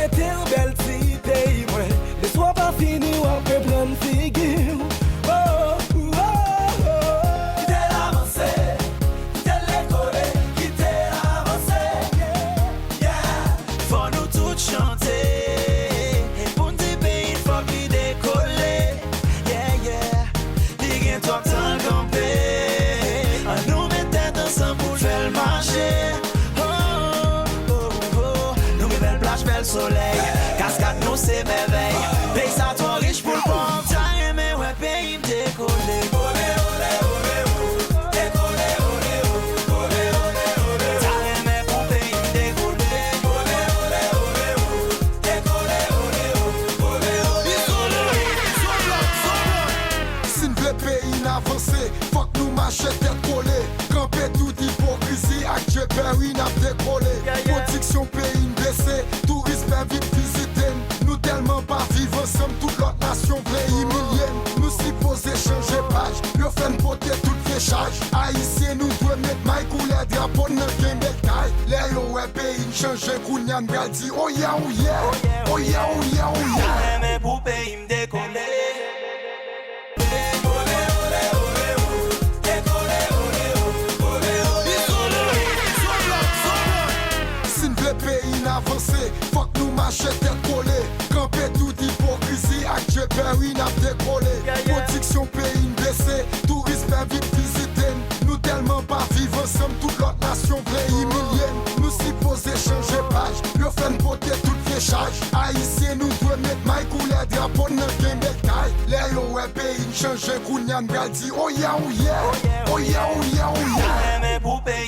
gete un bel ti pays moi. Les soirs pas fini ou on peut prendre figure. Oh, oh, oh. Quitter l'avancée, quitter l'école, quitter l'avancée. Yeah, Faut nous tous chanter. Et pour nous pays, faut qu'il décolle. Yeah, yeah. Ligue toi tant camper. À nous mettre ensemble pour faire le marché. Oh, oh, oh. Nous mes belles plages, bel soleil. Cascade, nous c'est merveille. Pays ça trop riche pour le bon. T'as aimé, ouais, pays me décoller. olé, olé, olé, oh. Décollé, olé, oh. Olé, olé, olé, oh. T'as aimé pour pays me décoller. Olé, olé, olé, oh. Décollé, olé, oh. Olé, olé. Si nous voulons pays n'avancer, faut que nous marchions tête collée. Camper toute hypocrisie, actuel pays n'a décollé. Production pays blessé, tourisme vite visiter. Nous tellement pas vivre ensemble, toute l'autre nation pays millienne. Nous supposons changer page, le fait porter tout le fléchage. Haïtiens nous devons mettre maille ou les drapeaux dans le game bétail. Les lois pays changer, Kounyan bral dit oh yeah, oh yeah, oh yeah, oh yeah, oh yeah. T'as aimé pour pays me décoller. Si nous voulons pays n'avancer, faut que nous marchions tête collée. Camper toute hypocrisie, actuel pays n'a décollé. Production pays blessé, tourisme vite visiter. Nous tellement pas vivre ensemble, toute l'autre nation pays millienne. Nous supposons changer page, le fait porter tout le fléchage. Haïtiens nous devons mettre maille ou les drapeaux dans le game bétail. Les lois pays changer, Kounyan bral dit oh yeah, oh yeah, oh yeah, oh yeah, oh yeah. T'as aimé pour pays